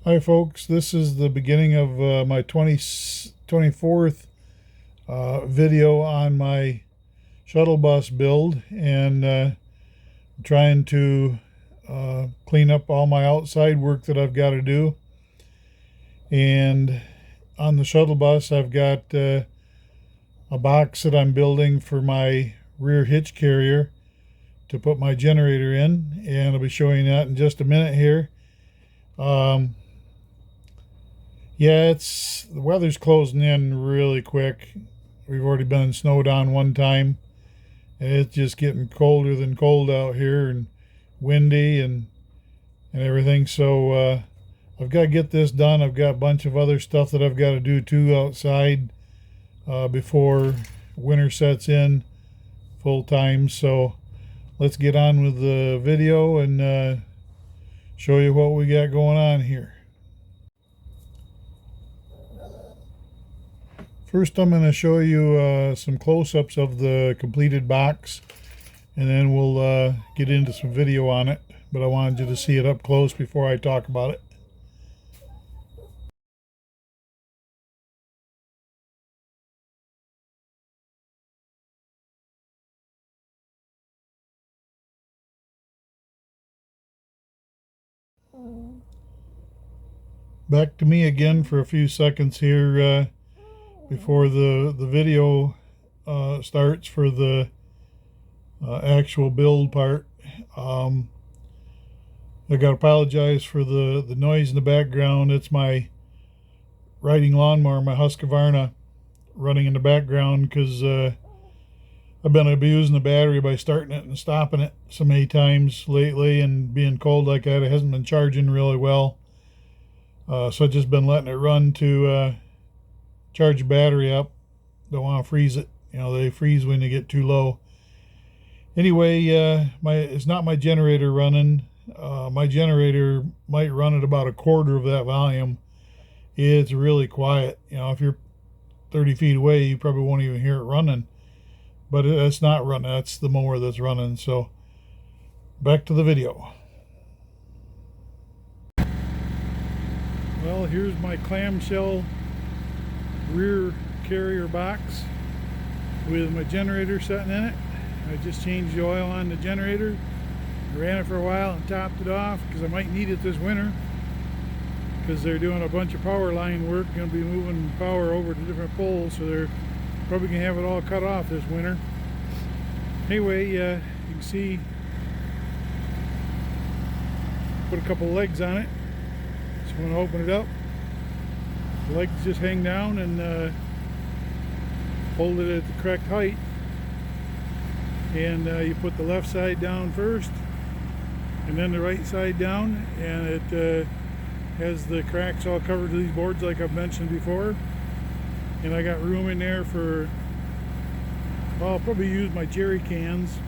Hi folks, this is the beginning of my 24th video on my shuttle bus build, and trying to clean up all my outside work that I've got to do. And on the shuttle bus I've got a box that I'm building for my rear hitch carrier to put my generator in, and I'll be showing that in just a minute here. Yeah, the weather's closing in really quick. We've already been snowed on one time, and it's just getting colder than cold out here, and windy and everything. So I've got to get this done. I've got a bunch of other stuff that I've got to do too outside before winter sets in full time. So let's get on with the video and show you what we got going on here. First, I'm going to show you some close-ups of the completed box, and then we'll get into some video on it. But I wanted you to see it up close before I talk about it. Back to me again for a few seconds here before the video starts for the actual build part. I got to apologize for the noise in the background. It's my riding lawnmower, my Husqvarna, running in the background because I've been abusing the battery by starting it and stopping it so many times lately, and being cold like that, it hasn't been charging really well. So I've just been letting it run to charge the battery up. Don't want to freeze it. You know, they freeze when they get too low. Anyway, it's not my generator running. My generator might run at about a quarter of that volume. It's really quiet. You know, if you're 30 feet away, you probably won't even hear it running. But it's not running. That's the mower that's running. So back to the video. Well, here's my clamshell rear carrier box with my generator sitting in it. I just changed the oil on the generator. I ran it for a while and topped it off because I might need it this winter, because they're doing a bunch of power line work, going to be moving power over to different poles, so they're probably going to have it all cut off this winter. Anyway, you can see, put a couple legs on it. So when I open it up, the legs just hang down and hold it at the correct height. And you put the left side down first, and then the right side down, and it has the cracks all covered to these boards like I've mentioned before. And I got room in there for, well, I'll probably use my jerry cans,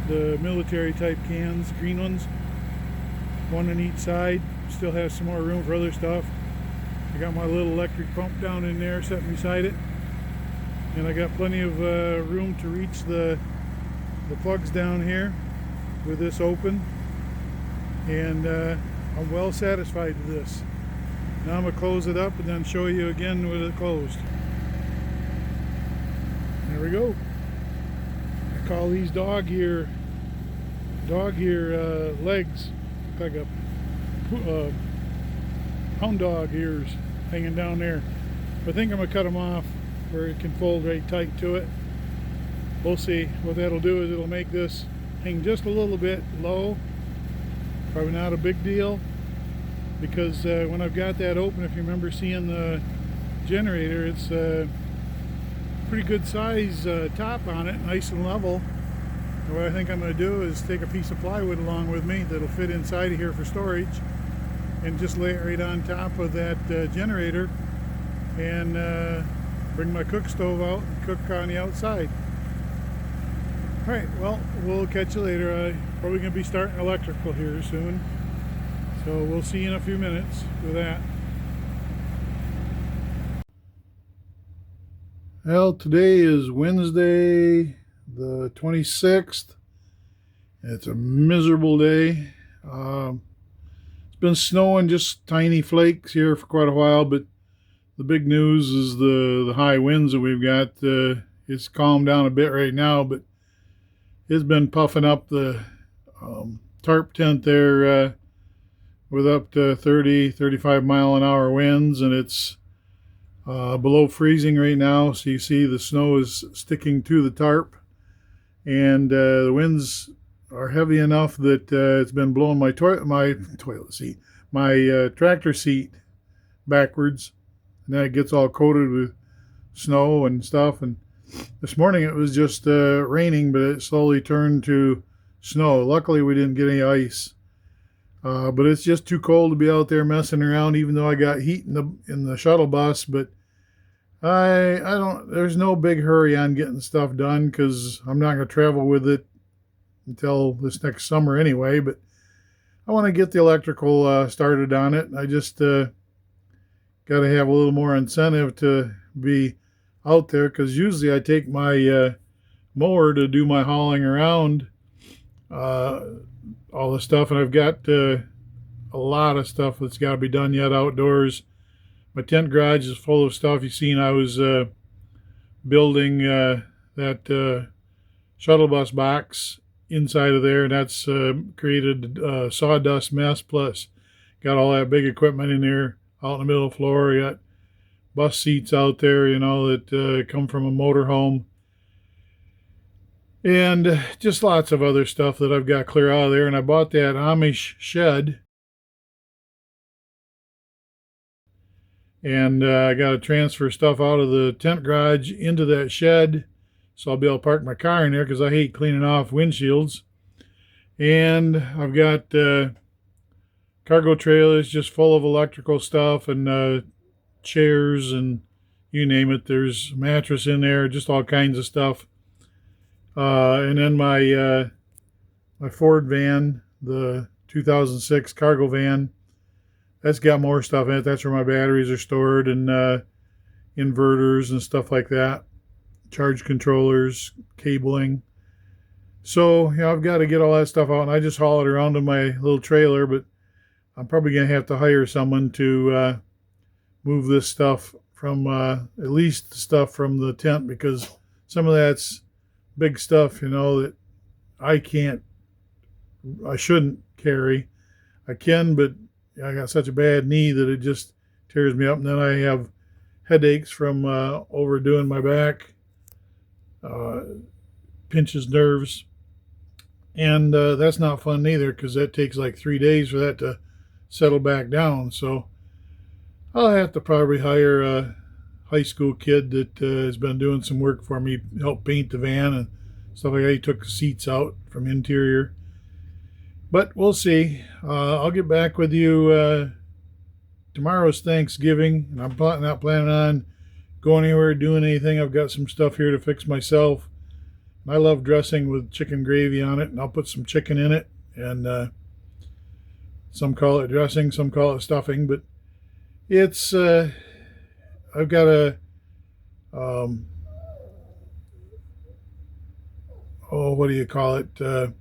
the military type cans, green ones, one on each side. Still have some more room for other stuff. I got my little electric pump down in there sitting beside it, and I got plenty of room to reach the plugs down here with this open, and I'm well satisfied with this. Now I'm going to close it up and then show you again with it closed. There we go. I call these dog ear legs. Look like a hound dog ears hanging down there. But I think I'm going to cut them off where it can fold right tight to it. We'll see. What that'll do is it'll make this hang just a little bit low. Probably not a big deal, because when I've got that open, if you remember seeing the generator, it's a pretty good size top on it, nice and level. And what I think I'm going to do is take a piece of plywood along with me that'll fit inside of here for storage, and just lay it right on top of that generator, and bring my cook stove out and cook on the outside. Alright, well, we'll catch you later. I'm probably going to be starting electrical here soon, so we'll see you in a few minutes with that. Well, today is Wednesday the 26th. It's a miserable day. It's been snowing just tiny flakes here for quite a while, but the big news is the high winds that we've got. It's calmed down a bit right now, but it's been puffing up the tarp tent there with up to 30-35 mile-an-hour winds, and it's below freezing right now. So you see the snow is sticking to the tarp, and the winds are heavy enough that it's been blowing my tractor seat backwards, and then it gets all coated with snow and stuff. And this morning it was just raining, but it slowly turned to snow. Luckily we didn't get any ice, but it's just too cold to be out there messing around, even though I got heat in the shuttle bus. But I don't, there's no big hurry on getting stuff done, because I'm not going to travel with it until this next summer anyway. But I want to get the electrical started on it. I just got to have a little more incentive to be out there, because usually I take my mower to do my hauling around all the stuff, and I've got a lot of stuff that's got to be done yet outdoors. My tent garage is full of stuff. You've seen I was building that shuttle bus box inside of there, and that's created a sawdust mess. Plus got all that big equipment in there out in the middle of the floor. You got bus seats out there, you know, that come from a motorhome, and just lots of other stuff that I've got to clear out of there. And I bought that Amish shed, and I got to transfer stuff out of the tent garage into that shed, so I'll be able to park my car in there, because I hate cleaning off windshields. And I've got cargo trailers just full of electrical stuff, and chairs, and you name it. There's a mattress in there, just all kinds of stuff. And then my Ford van, the 2006 cargo van, that's got more stuff in it. That's where my batteries are stored, and inverters and stuff like that, charge controllers, cabling. So yeah, I've got to get all that stuff out, and I just haul it around in my little trailer. But I'm probably going to have to hire someone to move this stuff from, at least the stuff from the tent, because some of that's big stuff, you know, that I shouldn't carry. I can, but I got such a bad knee that it just tears me up. And then I have headaches from overdoing my back, pinches nerves. And that's not fun either, because that takes like 3 days for that to settle back down. So I'll have to probably hire a high school kid that has been doing some work for me, help paint the van and stuff like that. He took the seats out from interior. But we'll see. I'll get back with you. Tomorrow's Thanksgiving, and I'm not planning on going anywhere, doing anything. I've got some stuff here to fix myself. I love dressing with chicken gravy on it, and I'll put some chicken in it. And some call it dressing, some call it stuffing, but it's I've got a what do you call it?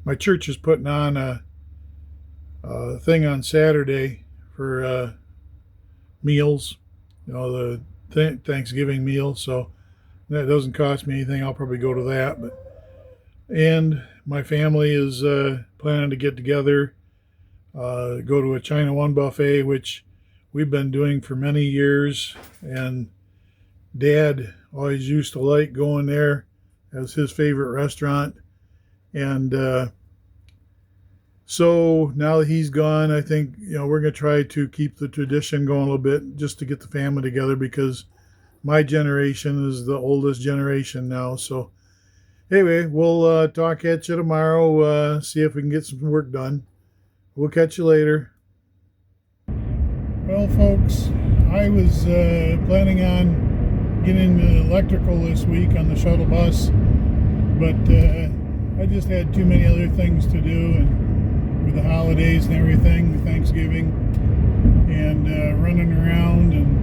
My church is putting on a thing on Saturday for meals, you know, the Thanksgiving meal. So that doesn't cost me anything. I'll probably go to that. And my family is planning to get together, go to a China One buffet, which we've been doing for many years. And Dad always used to like going there as his favorite restaurant. And so now that he's gone, I think, you know, we're going to try to keep the tradition going a little bit, just to get the family together, because my generation is the oldest generation now. So anyway, we'll talk at you tomorrow, see if we can get some work done. We'll catch you later. Well, folks, I was planning on getting the electrical this week on the shuttle bus, but I just had too many other things to do, and with the holidays and everything, the Thanksgiving, and running around, and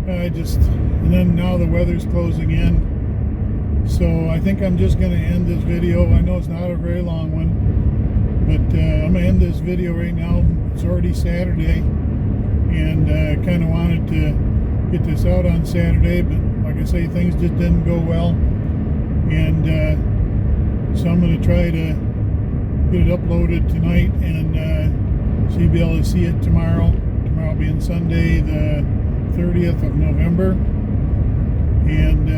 and then now the weather's closing in. So I think I'm just going to end this video. I know it's not a very long one, But I'm gonna end this video right now. It's already Saturday, and kind of wanted to get this out on Saturday, but like I say, things just didn't go well, and so I'm gonna try to get it uploaded tonight, and so you'll be able to see it tomorrow. Tomorrow being Sunday, the 30th of November, and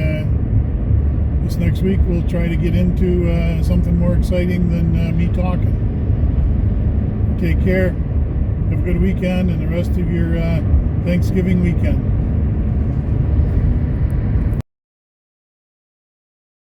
this next week we'll try to get into something more exciting than me talking. Take care. Have a good weekend and the rest of your Thanksgiving weekend.